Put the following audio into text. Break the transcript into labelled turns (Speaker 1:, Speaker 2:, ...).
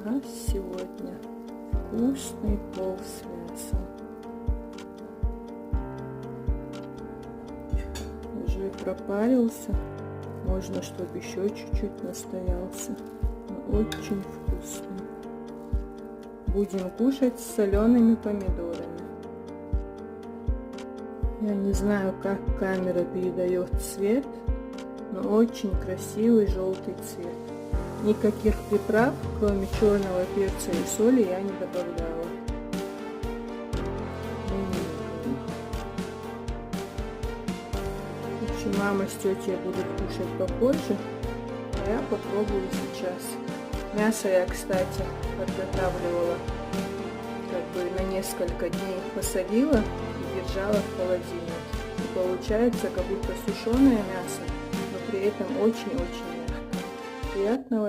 Speaker 1: У нас сегодня вкусный плов с мясом. Уже пропарился. Можно, чтобы еще чуть-чуть настоялся. Но очень вкусный. Будем кушать с солеными помидорами. Я не знаю, как камера передает цвет, но очень красивый желтый цвет. Никаких приправ, кроме черного перца и соли, я не добавляла. В общем, мама с тетей будут кушать попозже, а я попробую сейчас. Мясо я, кстати, подготавливала на несколько дней, посолила и держала в холодильнике. И получается как будто сушеное мясо, но при этом очень-очень мягкое. Приятного аппетита!